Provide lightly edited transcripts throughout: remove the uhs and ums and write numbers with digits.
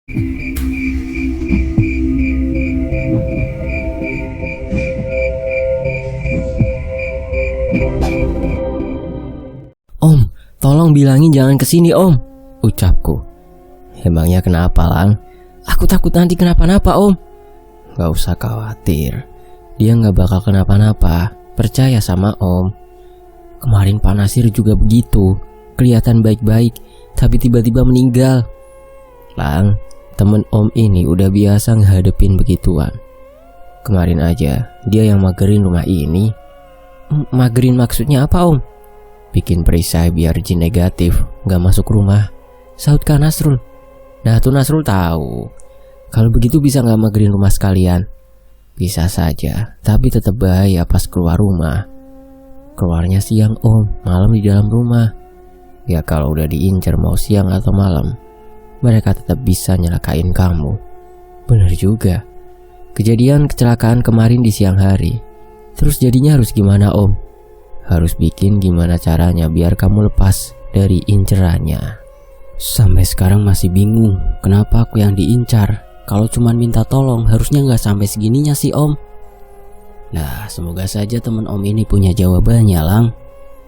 Om, tolong bilangin jangan kesini om, ucapku. Emangnya kenapa Lang? Aku takut nanti kenapa-napa om. Gak usah khawatir, dia gak bakal kenapa-napa, percaya sama om. Kemarin Pak Nasir juga begitu, kelihatan baik-baik, tapi tiba-tiba meninggal. Lang, temen om ini udah biasa ngehadepin begituan. Kemarin aja, dia yang magerin rumah ini. Magerin maksudnya apa om? Bikin perisai biar jin negatif gak masuk rumah, sahut Kak Nasrul. Nah tuh Nasrul tahu, kalau begitu bisa gak magerin rumah sekalian? Bisa saja, tapi tetap bahaya pas keluar rumah. Keluarnya siang om, malam di dalam rumah. Ya kalau udah diincar mau siang atau malam, mereka tetap bisa nyelakain kamu. Bener juga, kejadian kecelakaan kemarin di siang hari. Terus jadinya harus gimana om? Harus bikin gimana caranya biar kamu lepas dari incerannya. Sampai sekarang masih bingung kenapa aku yang diincar. Kalau cuman minta tolong harusnya gak sampai segininya sih om. Nah semoga saja teman om ini punya jawabannya Lang.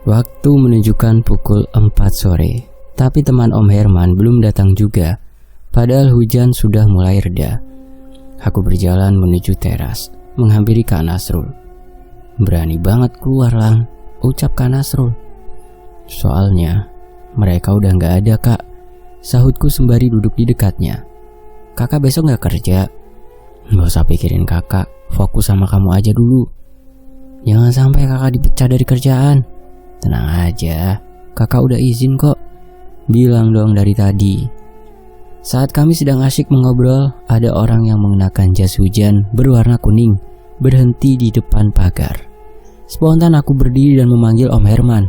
Waktu menunjukkan pukul 4 sore, tapi teman om Herman belum datang juga. Padahal hujan sudah mulai reda. Aku berjalan menuju teras, menghampiri Kak Nasrul. Berani banget keluar Lang, ucap Kak Nasrul. Soalnya mereka udah gak ada kak, sahutku sembari duduk di dekatnya. Kakak besok gak kerja? Gak usah pikirin kakak, fokus sama kamu aja dulu. Jangan sampai kakak dipecat dari kerjaan. Tenang aja, kakak udah izin kok, bilang dong dari tadi. Saat kami sedang asyik mengobrol, ada orang yang mengenakan jas hujan berwarna kuning berhenti di depan pagar. Spontan aku berdiri dan memanggil Om Herman.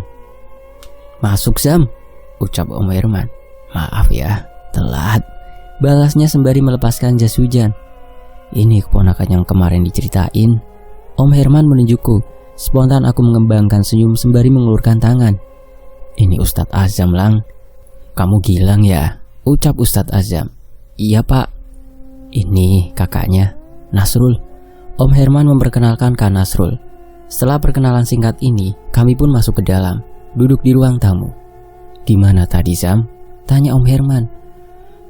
Masuk Sam, ucap Om Herman. Maaf ya, telat, balasnya sembari melepaskan jas hujan. Ini keponakan yang kemarin diceritain. Om Herman menunjukku. Spontan aku mengembangkan senyum sembari mengulurkan tangan. Ini Ustadz Azam Lang. Kamu Gilang ya? Ucap Ustadz Azam. Iya pak. Ini kakaknya, Nasrul. Om Herman memperkenalkan Kak Nasrul. Setelah perkenalan singkat ini, kami pun masuk ke dalam, duduk di ruang tamu. Gimana tadi Sam? Tanya Om Herman.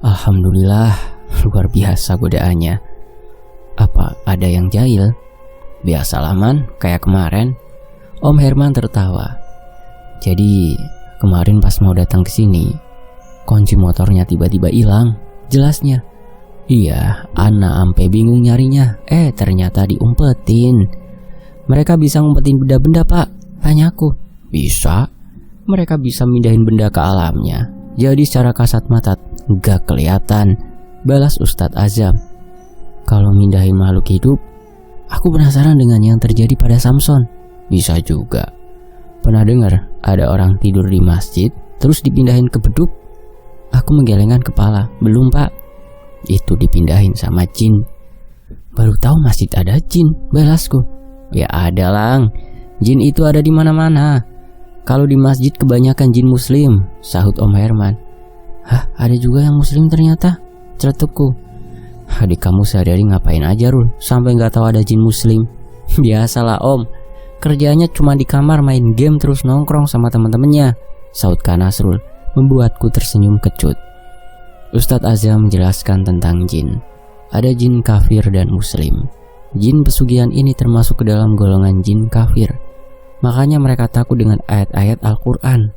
Alhamdulillah, luar biasa godaannya. Apa ada yang jahil? Biasalah man, kayak kemarin. Om Herman tertawa. Jadi kemarin pas mau datang ke sini, kunci motornya tiba-tiba hilang. Jelasnya. Iya, Ana ampe bingung nyarinya. Ternyata diumpetin. Mereka bisa ngumpetin benda-benda pak? Tanyaku. Bisa. Mereka bisa mindahin benda ke alamnya. Jadi secara kasat mata gak kelihatan, balas Ustadz Azam. Kalau mindahin makhluk hidup, aku penasaran dengan yang terjadi pada Samson. Bisa juga. Pernah dengar ada orang tidur di masjid terus dipindahin ke beduk? Aku menggelengkan kepala. Belum pak. Itu dipindahin sama jin. Baru tahu masjid ada jin, balasku. Ya ada Lang. Jin itu ada di mana-mana. Kalau di masjid kebanyakan jin muslim, sahut Om Herman. Hah, ada juga yang muslim ternyata? Celetukku. Adik kamu sehari-hari ngapain aja Rul, sampai gak tahu ada jin muslim? Biasalah om, kerjanya cuma di kamar main game terus nongkrong sama teman-temannya, sahut Kak Nasrul, membuatku tersenyum kecut. Ustadz Azam menjelaskan tentang jin. Ada jin kafir dan muslim. Jin pesugihan ini termasuk ke dalam golongan jin kafir. Makanya mereka takut dengan ayat-ayat Al-Quran.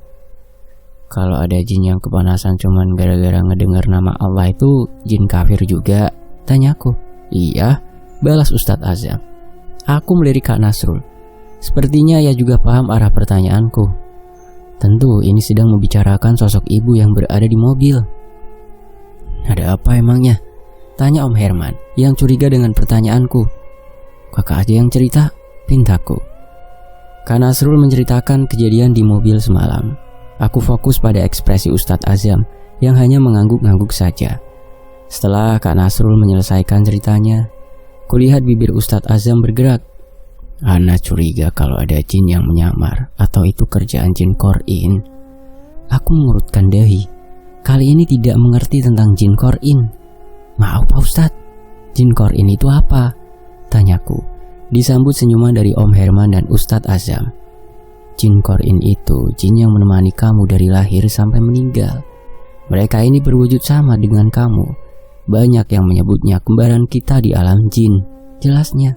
Kalau ada jin yang kepanasan cuman gara-gara ngedengar nama Allah itu jin kafir juga? Tanyaku. Iya, balas Ustadz Azam. Aku melirik Kak Nasrul. Sepertinya ia juga paham arah pertanyaanku. Tentu ini sedang membicarakan sosok ibu yang berada di mobil. Ada apa emangnya? Tanya Om Herman yang curiga dengan pertanyaanku. Kakak aja yang cerita, pintaku. Kak Nasrul menceritakan kejadian di mobil semalam. Aku fokus pada ekspresi Ustadz Azam yang hanya mengangguk-ngangguk saja. Setelah Kak Nasrul menyelesaikan ceritanya, kulihat bibir Ustadz Azam bergerak. Ana curiga kalau ada jin yang menyamar atau itu kerjaan jin Qor-in. Aku mengurutkan dahi. Kali ini tidak mengerti tentang jin Qor-in. Maaf Pak Ustadz, jin Qor-in itu apa? Tanyaku, disambut senyuman dari Om Herman dan Ustadz Azam. Jin Qor-in itu jin yang menemani kamu dari lahir sampai meninggal. Mereka ini berwujud sama dengan kamu. Banyak yang menyebutnya kembaran kita di alam jin. Jelasnya,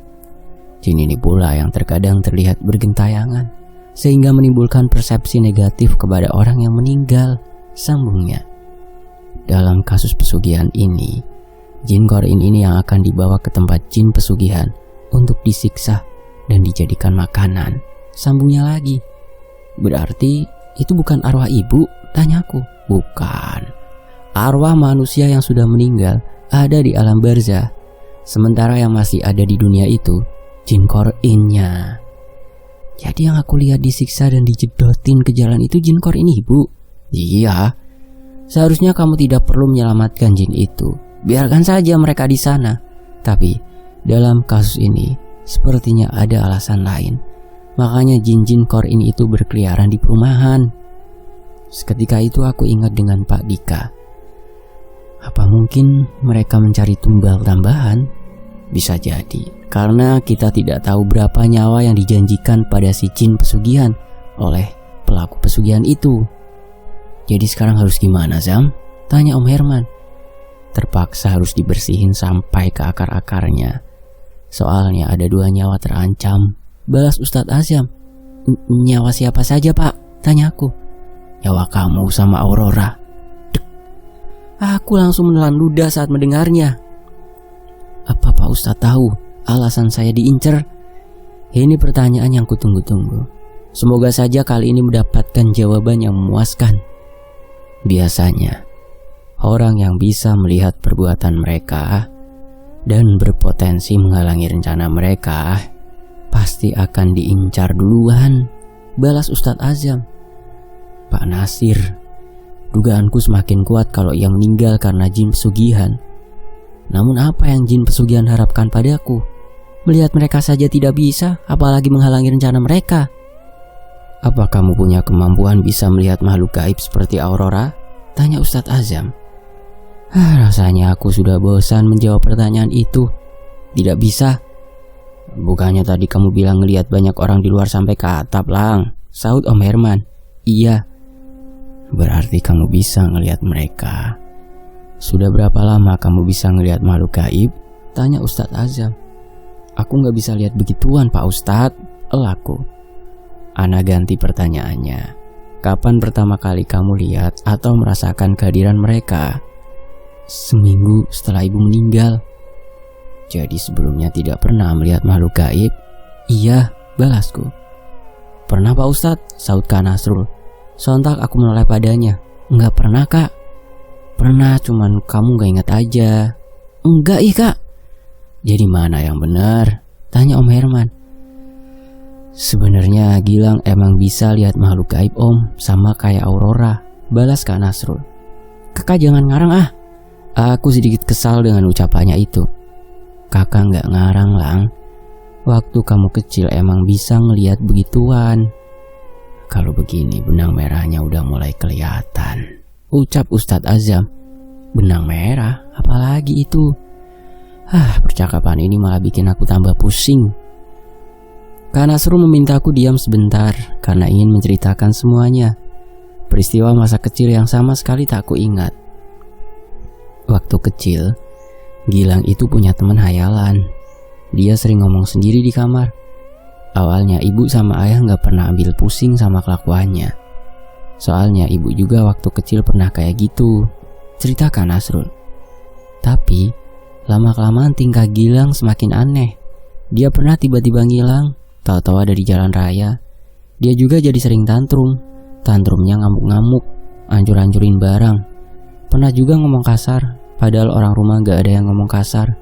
jin ini pula yang terkadang terlihat bergentayangan, sehingga menimbulkan persepsi negatif kepada orang yang meninggal. Sambungnya, dalam kasus pesugihan ini, jin Qor-in ini yang akan dibawa ke tempat jin pesugihan untuk disiksa dan dijadikan makanan. Sambungnya lagi, berarti itu bukan arwah ibu? Tanyaku. Bukan. Arwah manusia yang sudah meninggal ada di alam barzah, sementara yang masih ada di dunia itu jin Qor-in-nya. Jadi yang aku lihat disiksa dan dijedotin ke jalan itu jin Qor-in ibu? Iya. Seharusnya kamu tidak perlu menyelamatkan jin itu. Biarkan saja mereka di sana. Tapi dalam kasus ini sepertinya ada alasan lain. Makanya jin-jin Qor-in itu berkeliaran di perumahan. Seketika itu aku ingat dengan Pak Dika. Apa mungkin mereka mencari tumbal tambahan? Bisa jadi, karena kita tidak tahu berapa nyawa yang dijanjikan pada si jin pesugihan oleh pelaku pesugihan itu. Jadi sekarang harus gimana, Zam? Tanya Om Herman. Terpaksa harus dibersihin sampai ke akar-akarnya. Soalnya ada 2 nyawa terancam, balas Ustadz Azam. Nyawa siapa saja Pak? Tanya aku. Nyawa kamu sama Aurora. Dek. Aku langsung menelan ludah saat mendengarnya. Apa Pak Ustadz tahu alasan saya diincer? Ini pertanyaan yang kutunggu-tunggu. Semoga saja kali ini mendapatkan jawaban yang memuaskan. Biasanya, orang yang bisa melihat perbuatan mereka dan berpotensi menghalangi rencana mereka pasti akan diincar duluan, balas Ustadz Azam. Pak Nasir, dugaanku semakin kuat kalau ia meninggal karena jin pesugihan. Namun apa yang jin pesugihan harapkan padaku? Melihat mereka saja tidak bisa, apalagi menghalangi rencana mereka. Apa kamu punya kemampuan bisa melihat makhluk gaib seperti Aurora? Tanya Ustadz Azam. Rasanya aku sudah bosan menjawab pertanyaan itu. Tidak bisa. Bukannya tadi kamu bilang ngelihat banyak orang di luar sampai ke atap, Lang? Sahut Om Herman. Iya. Berarti kamu bisa ngelihat mereka. Sudah berapa lama kamu bisa ngelihat makhluk gaib? Tanya Ustadz Azam. Aku gak bisa lihat begituan Pak Ustadz, elaku. Ana ganti pertanyaannya. Kapan pertama kali kamu lihat atau merasakan kehadiran mereka? Seminggu setelah ibu meninggal. Jadi sebelumnya tidak pernah melihat makhluk gaib? Iya, balasku. Pernah Pak Ustadz, sahut Kak Nasrul. Sontak aku menoleh padanya. Enggak pernah Kak. Pernah, cuman kamu gak ingat aja. Enggak Kak. Jadi mana yang benar? Tanya Om Herman. Sebenarnya Gilang emang bisa lihat makhluk gaib Om, sama kayak Aurora, balas Kak Nasrul. Kakak jangan ngarang ah. Aku sedikit kesal dengan ucapannya itu. Kakak gak ngarang Lang. Waktu kamu kecil emang bisa ngelihat begituan. Kalau begini benang merahnya udah mulai kelihatan, ucap Ustadz Azam. Benang merah? Apalagi itu? Percakapan ini malah bikin aku tambah pusing. Kak Nasrul memintaku diam sebentar karena ingin menceritakan semuanya. Peristiwa masa kecil yang sama sekali tak kuingat. Waktu kecil, Gilang itu punya teman hayalan. Dia sering ngomong sendiri di kamar. Awalnya ibu sama ayah gak pernah ambil pusing sama kelakuannya. Soalnya ibu juga waktu kecil pernah kayak gitu, ceritakan Nasrul. Tapi lama-kelamaan tingkah Gilang semakin aneh. Dia pernah tiba-tiba ngilang, tahu-tahu ada di jalan raya. Dia juga jadi sering tantrum. Tantrumnya ngamuk-ngamuk, hancur-hancurin barang. Pernah juga ngomong kasar, padahal orang rumah gak ada yang ngomong kasar.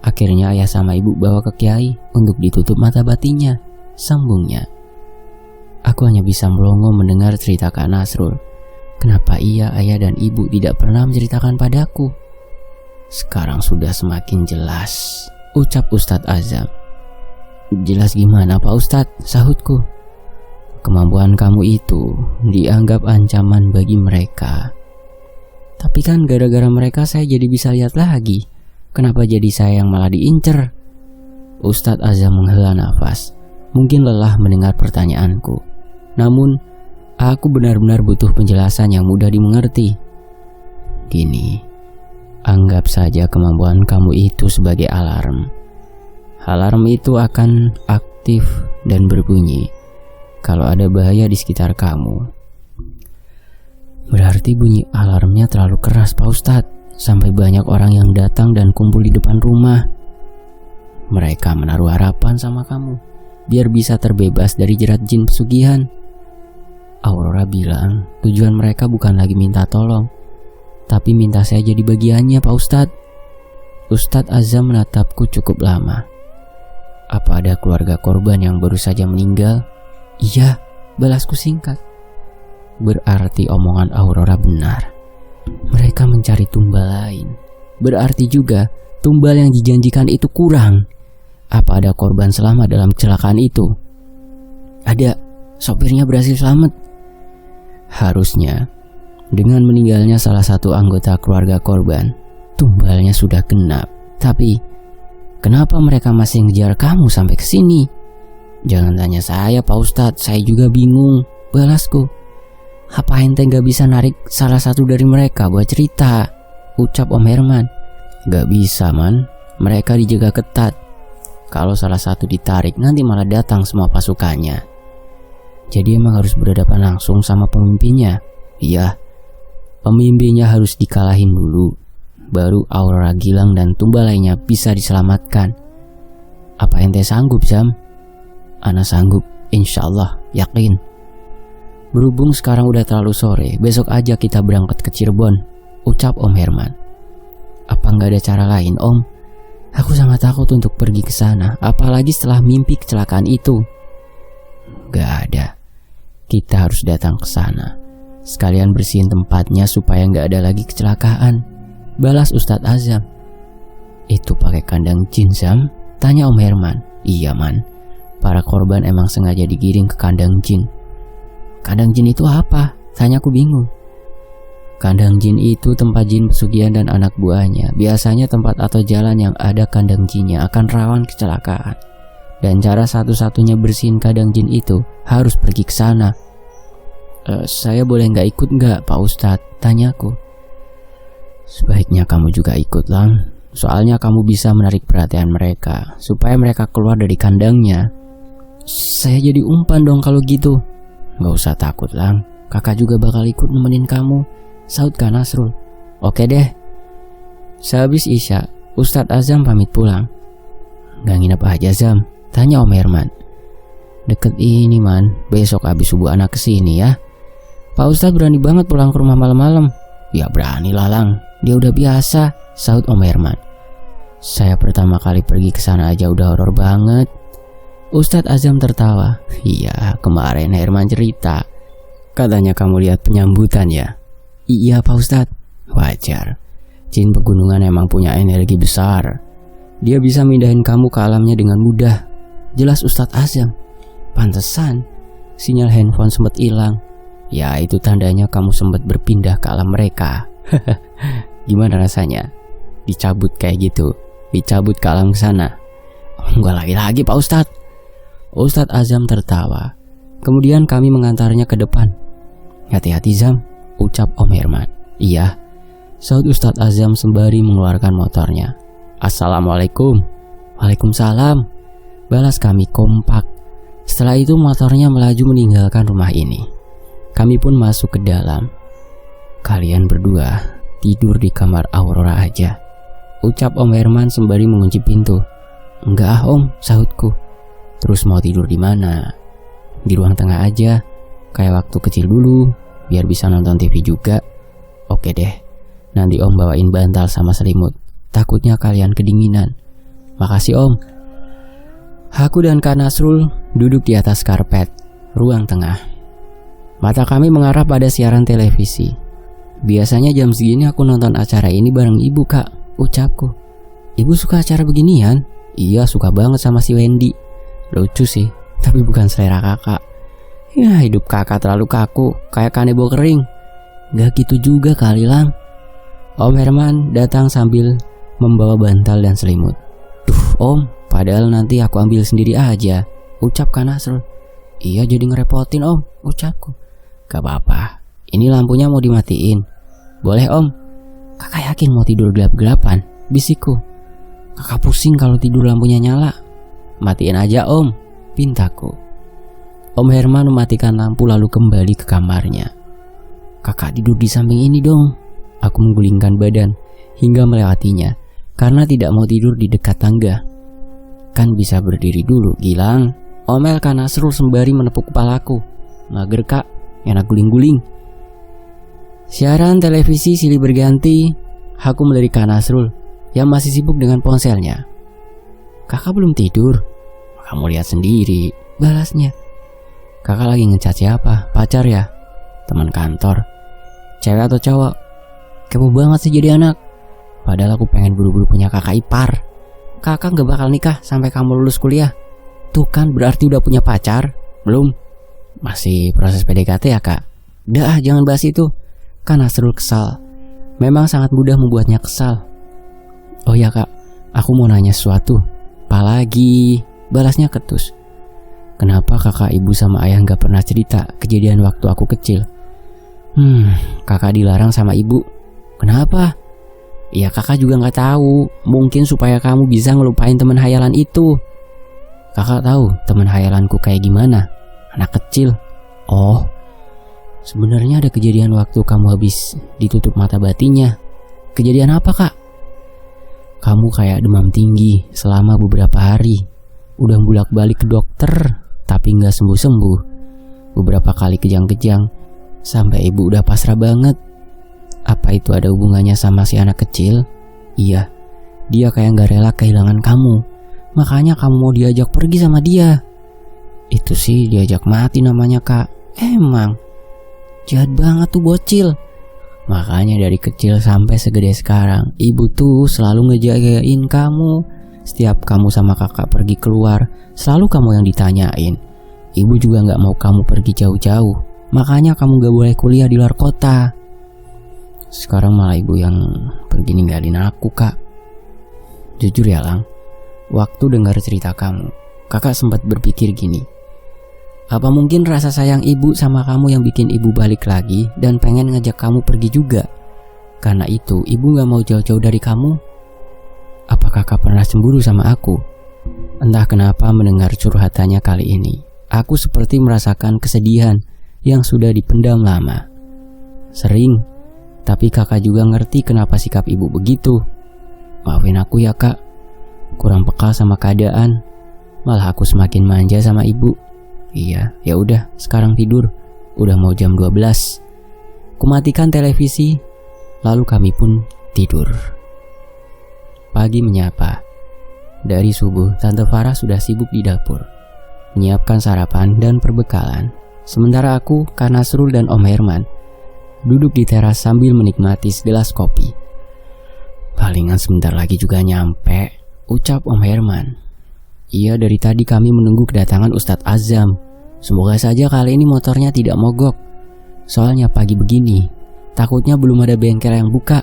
Akhirnya ayah sama ibu bawa ke kiai untuk ditutup mata batinnya, sambungnya. Aku hanya bisa melongo mendengar cerita Kak Nasrul. Kenapa ayah dan ibu tidak pernah menceritakan padaku? Sekarang sudah semakin jelas, ucap Ustadz Azam. Jelas gimana Pak Ustadz? Sahutku. Kemampuan kamu itu dianggap ancaman bagi mereka. Tapi kan gara-gara mereka saya jadi bisa lihat lagi. Kenapa jadi saya yang malah diincer? Ustadz Azam menghela nafas. Mungkin lelah mendengar pertanyaanku. Namun, aku benar-benar butuh penjelasan yang mudah dimengerti. Gini, anggap saja kemampuan kamu itu sebagai alarm. Alarm itu akan aktif dan berbunyi kalau ada bahaya di sekitar kamu. Berarti bunyi alarmnya terlalu keras, Pak Ustadz, sampai banyak orang yang datang dan kumpul di depan rumah. Mereka menaruh harapan sama kamu, biar bisa terbebas dari jerat jin pesugihan. Aurora bilang tujuan mereka bukan lagi minta tolong, tapi minta saya jadi bagiannya, Pak Ustadz. Ustadz Azam menatapku cukup lama. Apa ada keluarga korban yang baru saja meninggal? Iya, balasku singkat. Berarti omongan Aurora benar. Mereka mencari tumbal lain. Berarti juga tumbal yang dijanjikan itu kurang. Apa ada korban selamat dalam kecelakaan itu? Ada, sopirnya berhasil selamat. Harusnya, dengan meninggalnya salah satu anggota keluarga korban, tumbalnya sudah genap. Tapi, kenapa mereka masih ngejar kamu sampai ke sini? Jangan tanya saya, Pak Ustadz, saya juga bingung, balasku. Apa ente gak bisa narik salah satu dari mereka buat cerita? Ucap Om Herman. Gak bisa, Man. Mereka dijaga ketat. Kalau salah satu ditarik, nanti malah datang semua pasukannya. Jadi emang harus berhadapan langsung sama pemimpinnya? Iya. Pemimpinnya harus dikalahin dulu. Baru Aurora Gilang dan tumbal lainnya bisa diselamatkan. Apa ente sanggup, Zam? Ana sanggup, insyaallah, yakin. Berhubung sekarang udah terlalu sore, besok aja kita berangkat ke Cirebon, ucap Om Herman. Apa nggak ada cara lain, Om? Aku sangat takut untuk pergi ke sana, apalagi setelah mimpi kecelakaan itu. Gak ada. Kita harus datang ke sana. Sekalian bersihin tempatnya supaya nggak ada lagi kecelakaan, balas Ustadz Azam. Itu pakai kandang jin, Zam? Tanya Om Herman. Iya, Man. Para korban emang sengaja digiring ke kandang jin. Kandang jin itu apa? Tanyaku bingung. Kandang jin itu tempat jin pesugihan dan anak buahnya. Biasanya tempat atau jalan yang ada kandang jinnya akan rawan kecelakaan. Dan cara satu-satunya bersihin kandang jin itu harus pergi ke sana. Saya boleh nggak ikut nggak, Pak Ustadz? Tanyaku. Sebaiknya kamu juga ikut, Lang. Soalnya kamu bisa menarik perhatian mereka supaya mereka keluar dari kandangnya. Saya jadi umpan dong kalau gitu. Gak usah takut, Lang. Kakak juga bakal ikut nemenin kamu, saut Kak Nasrul. Oke deh. Sehabis Isya, Ustadz Azam pamit pulang. Gak nginep aja, Zam? Tanya Om Herman. Deket ini, Man. Besok abis subuh anak kesini ya. Pak Ustadz berani banget pulang ke rumah malam-malam. Ya berani lah, Lang. Dia udah biasa, saut Om Herman. Saya pertama kali pergi ke sana aja udah horor banget. Ustadz Azam tertawa. Iya, kemarin Herman cerita. Katanya kamu lihat penyambutan ya? Iya, Pak Ustadz. Wajar. Jin pegunungan emang punya energi besar. Dia bisa mindahin kamu ke alamnya dengan mudah. Jelas Ustadz Azam. Pantesan sinyal handphone sempat hilang. Ya, itu tandanya kamu sempat berpindah ke alam mereka. Gimana rasanya? Dicabut kayak gitu. Dicabut ke alam sana. Enggak lagi-lagi, Pak Ustadz. Ustadz Azam tertawa. Kemudian kami mengantarnya ke depan. Hati-hati, Zam, ucap Om Herman. Iya, saut Ustadz Azam sembari mengeluarkan motornya. Assalamualaikum. Waalaikumsalam, balas kami kompak. Setelah itu motornya melaju meninggalkan rumah ini. Kami pun masuk ke dalam. Kalian berdua tidur di kamar Aurora aja, ucap Om Herman sembari mengunci pintu. Enggak, Om, sahutku. Terus mau tidur di mana? Di ruang tengah aja, kayak waktu kecil dulu, biar bisa nonton TV juga. Oke deh, nanti Om bawain bantal sama selimut. Takutnya kalian kedinginan. Makasih, Om. Aku dan Kak Nasrul duduk di atas karpet ruang tengah. Mata kami mengarah pada siaran televisi. Biasanya jam segini aku nonton acara ini bareng ibu, Kak, ucapku. Ibu suka acara beginian? Iya, suka banget sama si Wendy. Lucu sih, tapi bukan selera kakak. Ya, hidup kakak terlalu kaku, kayak kanebo kering. Gak gitu juga kali, Lang. Om Herman datang sambil membawa bantal dan selimut. Duh om, padahal nanti aku ambil sendiri aja, ucap Kak Nasrul. Iya jadi ngerepotin om, ucapku. Gak apa-apa, ini lampunya mau dimatiin. Boleh om. Kakak yakin mau tidur gelap-gelapan, bisikku. Kakak pusing kalau tidur lampunya nyala. Matiin aja om, pintaku. Om Herman mematikan lampu lalu kembali ke kamarnya. Kakak tidur di samping ini dong. Aku menggulingkan badan hingga melewatinya karena tidak mau tidur di dekat tangga. Kan bisa berdiri dulu, Gilang. Omel Kak Nasrul sembari menepuk kepalaku. Mager kak, enak guling-guling. Siaran televisi silih berganti. Aku melirik Kak Nasrul yang masih sibuk dengan ponselnya. Kakak belum tidur? Kamu lihat sendiri, balasnya. Kakak lagi ngecat siapa? Pacar ya? Teman kantor? Cewek atau cowok? Kepo banget sih jadi anak. Padahal aku pengen buru-buru punya kakak ipar. Kakak gak bakal nikah sampai kamu lulus kuliah. Tuh kan berarti udah punya pacar? Belum? Masih proses PDKT ya kak? Dah jangan bahas itu. Kan Nasrul kesal. Memang sangat mudah membuatnya kesal. Oh ya kak, aku mau nanya sesuatu. Apalagi? Balasnya ketus. Kenapa kakak, ibu sama ayah gak pernah cerita kejadian waktu aku kecil? Kakak dilarang sama ibu. Kenapa? Ya kakak juga gak tahu. Mungkin supaya kamu bisa ngelupain teman hayalan itu. Kakak tahu teman hayalanku kayak gimana? Anak kecil. Oh, sebenarnya ada kejadian waktu kamu habis ditutup mata batinnya. Kejadian apa kak? Kamu kayak demam tinggi selama beberapa hari. Udah bolak-balik ke dokter, tapi gak sembuh-sembuh. Beberapa kali kejang-kejang, sampai ibu udah pasrah banget. Apa itu ada hubungannya sama si anak kecil? Iya, dia kayak gak rela kehilangan kamu. Makanya kamu mau diajak pergi sama dia. Itu sih diajak mati namanya kak. Emang jahat banget tuh bocil. Makanya dari kecil sampai segede sekarang, ibu tuh selalu ngejagain kamu. Setiap kamu sama kakak pergi keluar, selalu kamu yang ditanyain. Ibu juga gak mau kamu pergi jauh-jauh. Makanya kamu gak boleh kuliah di luar kota. Sekarang malah ibu yang pergi ninggalin aku kak. Jujur ya Lang, waktu dengar cerita kamu, kakak sempat berpikir gini. Apa mungkin rasa sayang ibu sama kamu yang bikin ibu balik lagi dan pengen ngajak kamu pergi juga? Karena itu ibu gak mau jauh-jauh dari kamu. Apa kakak pernah cemburu sama aku? Entah kenapa mendengar curhatannya kali ini, aku seperti merasakan kesedihan yang sudah dipendam lama. Sering. Tapi kakak juga ngerti kenapa sikap ibu begitu. Maafin aku ya kak, kurang peka sama keadaan. Malah aku semakin manja sama ibu. Iya, ya udah, sekarang tidur. Udah mau jam 12. Kumatikan televisi, lalu kami pun tidur. Pagi menyapa. Dari subuh, Tante Farah sudah sibuk di dapur, menyiapkan sarapan dan perbekalan. Sementara aku, Kak Nasrul dan Om Herman duduk di teras sambil menikmati segelas kopi. Palingan sebentar lagi juga nyampe, ucap Om Herman. Iya, dari tadi kami menunggu kedatangan Ustadz Azam. Semoga saja kali ini motornya tidak mogok. Soalnya pagi begini, takutnya belum ada bengkel yang buka.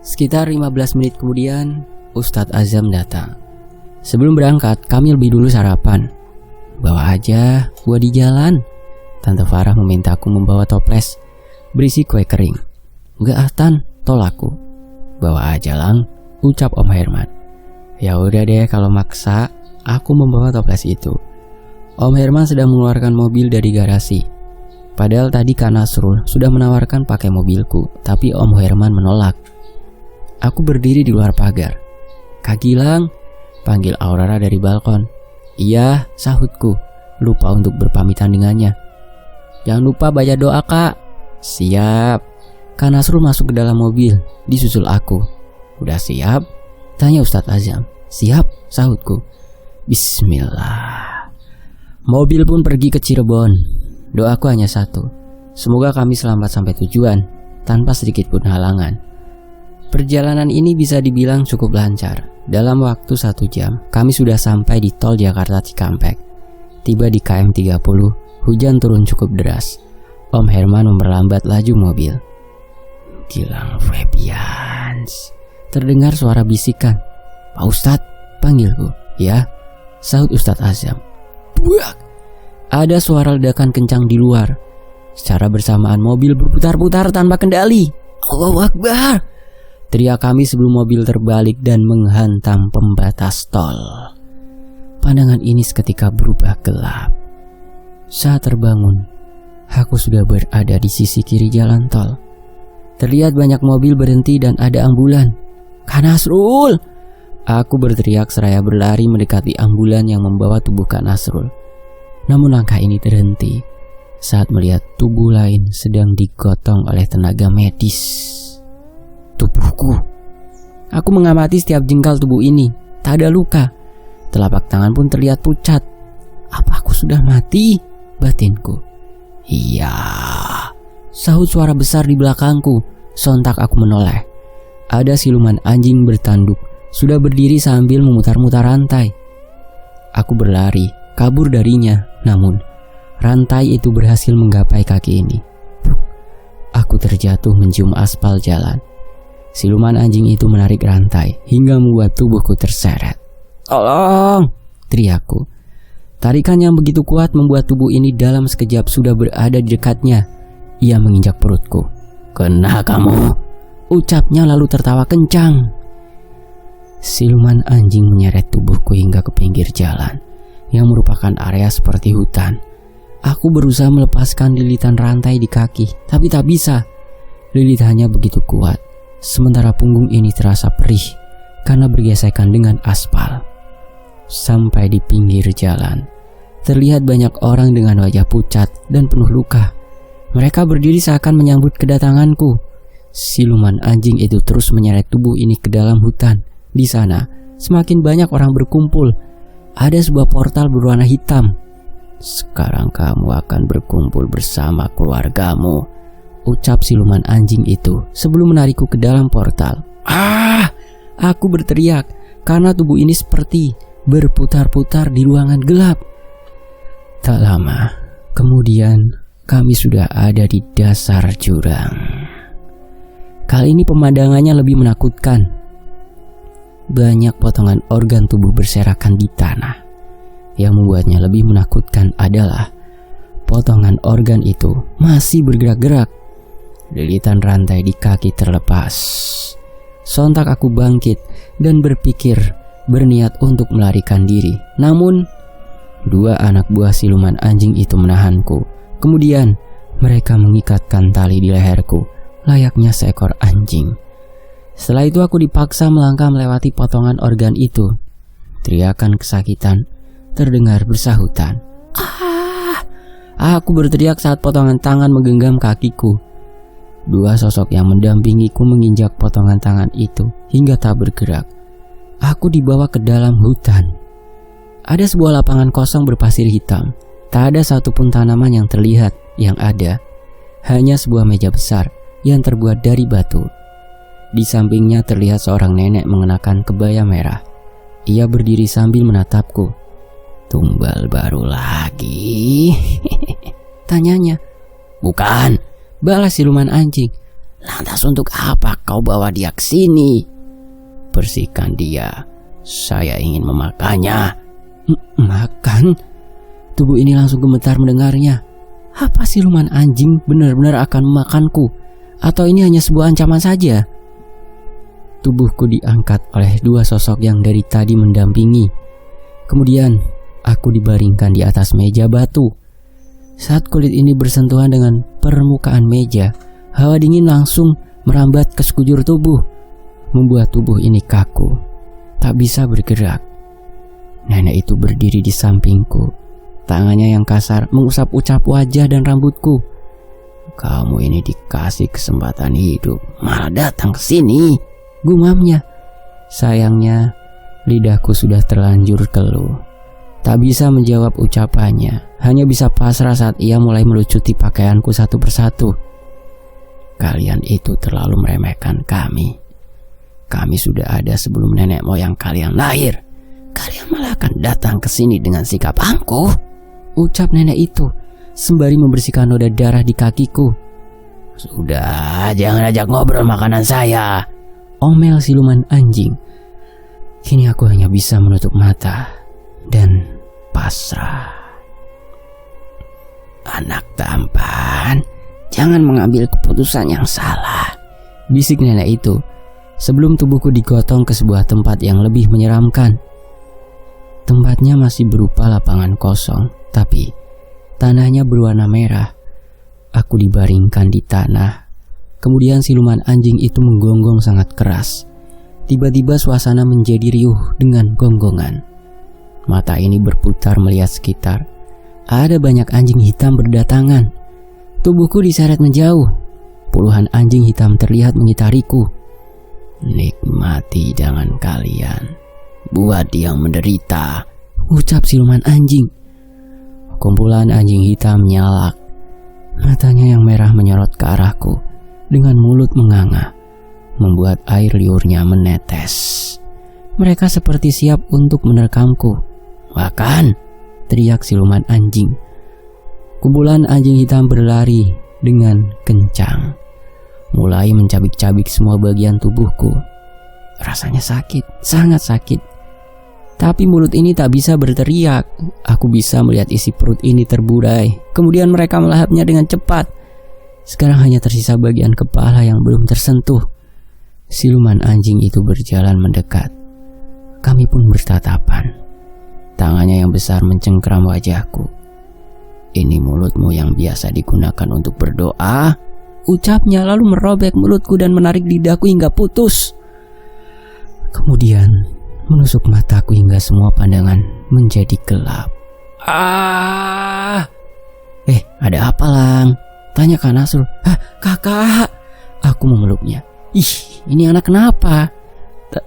Sekitar 15 menit kemudian, Ustadz Azam datang. Sebelum berangkat, kami lebih dulu sarapan. Bawa aja, gua di jalan. Tante Farah memintaku membawa toples berisi kue kering. Enggak Tan, tolakku. Bawa aja Lang, ucap Om Herman. Ya udah deh kalau maksa, aku membawa toples itu. Om Herman sedang mengeluarkan mobil dari garasi. Padahal tadi Kak Nasrul sudah menawarkan pakai mobilku, tapi Om Herman menolak. Aku berdiri di luar pagar. Kak Gilang, panggil Aurora dari balkon. Iya, sahutku, lupa untuk berpamitan dengannya. Jangan lupa baca doa kak. Siap. Kak Nasrul masuk ke dalam mobil, disusul aku. Udah siap? Tanya Ustadz Azam. Siap, sahutku. Bismillah. Mobil pun pergi ke Cirebon. Doaku hanya satu, semoga kami selamat sampai tujuan tanpa sedikit pun halangan. Perjalanan ini bisa dibilang cukup lancar. Dalam waktu 1 jam, kami sudah sampai di tol Jakarta Cikampek. Tiba di KM 30, hujan turun cukup deras. Om Herman memperlambat laju mobil. Gilang Febians. Terdengar suara bisikan. Pak Ustadz, panggilku. Ya, sahut Ustadz Azam. Buak! Ada suara ledakan kencang di luar. Secara bersamaan mobil berputar-putar tanpa kendali. Allahu Akbar! Teriak kami sebelum mobil terbalik dan menghantam pembatas tol. Pandangan ini seketika berubah gelap. Saat terbangun, aku sudah berada di sisi kiri jalan tol. Terlihat banyak mobil berhenti dan ada ambulan. Kak Nasrul! Aku berteriak seraya berlari mendekati ambulan yang membawa tubuh Kak Nasrul. Namun langkah ini terhenti saat melihat tubuh lain sedang digotong oleh tenaga medis. Tubuhku. Aku mengamati setiap jengkal tubuh ini. Tak ada luka. Telapak tangan pun terlihat pucat. Apa aku sudah mati? Batinku. Iya. Sahut suara besar di belakangku. Sontak aku menoleh. Ada siluman anjing bertanduk, sudah berdiri sambil memutar-mutar rantai. Aku berlari, kabur darinya. Namun, rantai itu berhasil menggapai kaki ini. Aku terjatuh mencium aspal jalan. Siluman anjing itu menarik rantai hingga membuat tubuhku terseret. Tolong! Teriakku. Tarikan yang begitu kuat membuat tubuh ini dalam sekejap sudah berada di dekatnya. Ia menginjak perutku. Kena kamu! Ucapnya lalu tertawa kencang. Siluman anjing menyeret tubuhku hingga ke pinggir jalan, yang merupakan area seperti hutan. Aku berusaha melepaskan lilitan rantai di kaki, tapi tak bisa. Lilitannya begitu kuat, sementara punggung ini terasa perih karena bergesekan dengan aspal. Sampai di pinggir jalan, terlihat banyak orang dengan wajah pucat dan penuh luka. Mereka berdiri seakan menyambut kedatanganku. Siluman anjing itu terus menyeret tubuh ini ke dalam hutan. Di sana, semakin banyak orang berkumpul. Ada sebuah portal berwarna hitam. Sekarang kamu akan berkumpul bersama keluargamu, ucap siluman anjing itu sebelum menarikku ke dalam portal. Ah! Aku berteriak karena tubuh ini seperti berputar-putar di ruangan gelap. Tak lama kemudian kami sudah ada di dasar jurang. Kali ini pemandangannya lebih menakutkan. Banyak potongan organ tubuh berserakan di tanah. Yang membuatnya lebih menakutkan adalah potongan organ itu masih bergerak-gerak. Lilitan rantai di kaki terlepas. Sontak aku bangkit dan berpikir berniat untuk melarikan diri. Namun, dua anak buah siluman anjing itu menahanku. Kemudian, mereka mengikatkan tali di leherku, layaknya seekor anjing. Setelah itu aku dipaksa melangkah melewati potongan organ itu. Teriakan kesakitan terdengar bersahutan. Ah! Aku berteriak saat potongan tangan menggenggam kakiku. Dua sosok yang mendampingiku menginjak potongan tangan itu hingga tak bergerak. Aku dibawa ke dalam hutan. Ada sebuah lapangan kosong berpasir hitam. Tak ada satupun tanaman yang terlihat. Yang ada hanya sebuah meja besar yang terbuat dari batu. Di sampingnya terlihat seorang nenek mengenakan kebaya merah. Ia berdiri sambil menatapku. Tumbal baru lagi? Tanyanya. Bukan, balas siluman anjing. Lantas untuk apa kau bawa dia ke sini? Bersihkan dia. Saya ingin memakannya. Makan? Tubuh ini langsung gemetar mendengarnya. Apa siluman anjing benar-benar akan memakanku? Atau ini hanya sebuah ancaman saja? Tubuhku diangkat oleh dua sosok yang dari tadi mendampingi. Kemudian aku dibaringkan di atas meja batu. Saat kulit ini bersentuhan dengan permukaan meja, hawa dingin langsung merambat ke sekujur tubuh, membuat tubuh ini kaku, tak bisa bergerak. Nenek itu berdiri di sampingku. Tangannya yang kasar mengusap-usap wajah dan rambutku. Kamu ini dikasih kesempatan hidup, malah datang ke sini, gumamnya. Sayangnya, lidahku sudah terlanjur keluh. Tak bisa menjawab ucapannya, hanya bisa pasrah saat ia mulai melucuti pakaianku satu persatu. Kalian itu terlalu meremehkan kami. Kami sudah ada sebelum nenek moyang kalian lahir. Kalian malah akan datang ke sini dengan sikap angkuh, ucap nenek itu sembari membersihkan noda darah di kakiku. Sudah, jangan ajak ngobrol makanan saya, omel siluman anjing. Kini aku hanya bisa menutup mata dan pasrah. Anak tampan, jangan mengambil keputusan yang salah, bisik nenek itu sebelum tubuhku digotong ke sebuah tempat yang lebih menyeramkan. Tempatnya masih berupa lapangan kosong, tapi tanahnya berwarna merah. Aku dibaringkan di tanah. Kemudian siluman anjing itu menggonggong sangat keras. Tiba-tiba suasana menjadi riuh dengan gonggongan. Mata ini berputar melihat sekitar. Ada banyak anjing hitam berdatangan. Tubuhku diseret menjauh. Puluhan anjing hitam terlihat mengitariku. Nikmati jangan kalian, buat yang menderita, ucap siluman anjing. Kumpulan anjing hitam nyalak. Matanya yang merah menyorot ke arahku dengan mulut menganga, membuat air liurnya menetes. Mereka seperti siap untuk menerkamku. Makan, teriak siluman anjing. Kumpulan anjing hitam berlari dengan kencang, mulai mencabik-cabik semua bagian tubuhku. Rasanya sakit, sangat sakit. Tapi mulut ini tak bisa berteriak. Aku bisa melihat isi perut ini terburai. Kemudian mereka melahapnya dengan cepat. Sekarang hanya tersisa bagian kepala yang belum tersentuh. Siluman anjing itu berjalan mendekat. Kami pun bertatapan. Tangannya yang besar mencengkram wajahku. Ini mulutmu yang biasa digunakan untuk berdoa, ucapnya lalu merobek mulutku dan menarik lidahku hingga putus. Kemudian menusuk mataku hingga semua pandangan menjadi gelap. Ada apa, Lang? Tanya Kak Nasrul. Kakak. Aku memeluknya. Ih, ini anak kenapa?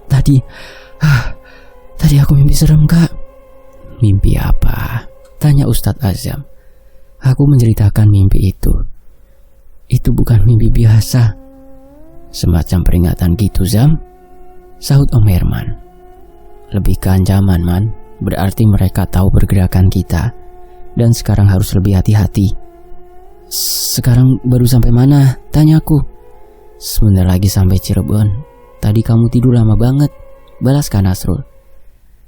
Tadi aku mimpi serem, Kak. Mimpi apa? Tanya Ustadz Azam. Aku menceritakan mimpi itu. Itu bukan mimpi biasa. Semacam peringatan gitu, Zam, sahut Om Herman. Lebih ke ancaman, Man. Berarti mereka tahu pergerakan kita. Dan sekarang harus lebih hati-hati. Sekarang baru sampai mana? Tanyaku. Sebentar lagi sampai Cirebon. Tadi kamu tidur lama banget, balas Kak Nasrul.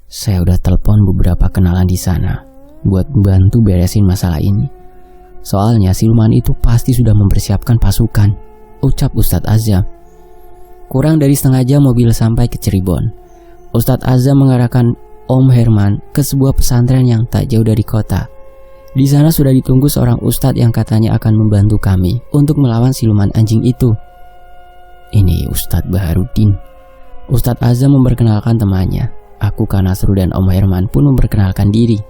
Saya udah telepon beberapa kenalan di sana buat bantu beresin masalah ini. Soalnya siluman itu pasti sudah mempersiapkan pasukan, ucap Ustadz Azam. Kurang dari setengah jam mobil sampai ke Cirebon. Ustadz Azam mengarahkan Om Herman ke sebuah pesantren yang tak jauh dari kota. Di sana sudah ditunggu seorang ustadz yang katanya akan membantu kami untuk melawan siluman anjing itu. Ini Ustadz Baharudin. Ustadz Azam memperkenalkan temannya. Aku, Kak Nasrul dan Om Herman pun memperkenalkan diri.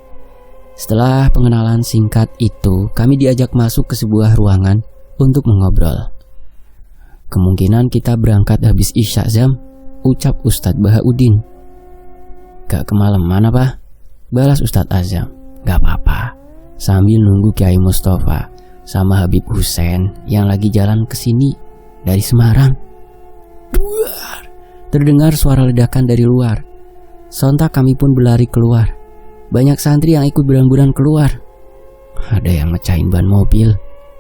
Setelah pengenalan singkat itu, kami diajak masuk ke sebuah ruangan untuk mengobrol. Kemungkinan kita berangkat habis Isya, Zam, ucap Ustadz Baharudin. Gak kemalaman apa? Balas Ustadz Azam. Gak apa-apa. Sambil nunggu Kiai Mustafa sama Habib Hussein yang lagi jalan ke sini dari Semarang. Duar! Terdengar suara ledakan dari luar. Sontak kami pun berlari keluar. Banyak santri yang ikut berhamburan keluar. Ada yang mecahin ban mobil,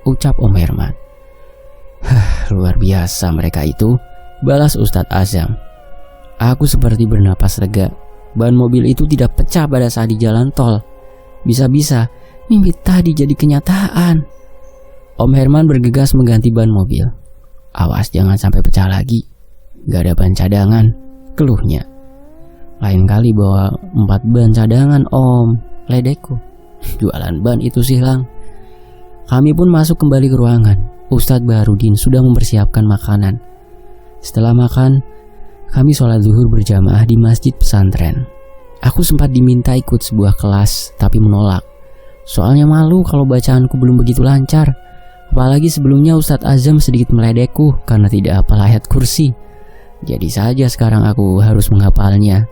ucap Om Herman. Luar biasa mereka itu, balas Ustadz Azam. Aku seperti bernapas lega. Ban mobil itu tidak pecah pada saat di jalan tol. Bisa-bisa mimpi tadi jadi kenyataan. Om Herman bergegas mengganti ban mobil. Awas jangan sampai pecah lagi. Gak ada ban cadangan, keluhnya. Lain kali bawa 4 ban cadangan, Om, ledekku. Jualan ban itu sih, Lang. Kami pun masuk kembali ke ruangan. Ustadz Baharudin sudah mempersiapkan makanan. Setelah makan, kami sholat zuhur berjamaah di masjid pesantren. Aku sempat diminta ikut sebuah kelas, tapi menolak. Soalnya malu kalau bacaanku belum begitu lancar. Apalagi sebelumnya Ustadz Azam sedikit meledekku karena tidak hafal ayat kursi. Jadi saja sekarang aku harus menghafalnya.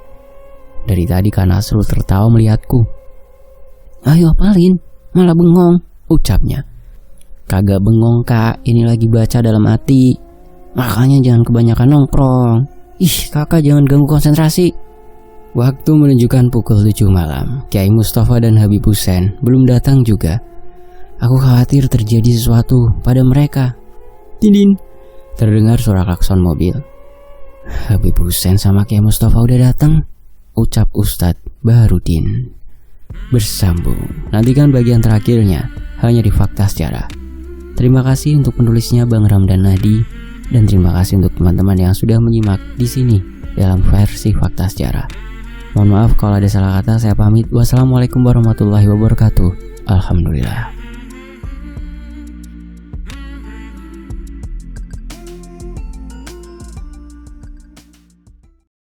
Dari tadi Kak Nasrul tertawa melihatku. Ayo hafalin, malah bengong, ucapnya. Kagak bengong, Kak, ini lagi baca dalam hati. Makanya jangan kebanyakan nongkrong. Ih, kakak jangan ganggu konsentrasi. Waktu menunjukkan pukul 7 malam. Kiai Mustafa dan Habib Hussein belum datang juga. Aku khawatir terjadi sesuatu pada mereka. Din. Terdengar suara klakson mobil. Habib Hussein sama Kiai Mustafa udah datang, ucap Ustadz Baharudin. Bersambung, nantikan bagian terakhirnya hanya di Fakta Sejarah. Terima kasih untuk penulisnya Bang Ramdan Nadi, dan terima kasih untuk teman-teman yang sudah menyimak di sini dalam versi Fakta Sejarah. Mohon maaf kalau ada salah kata, saya pamit. Wassalamualaikum warahmatullahi wabarakatuh. Alhamdulillah.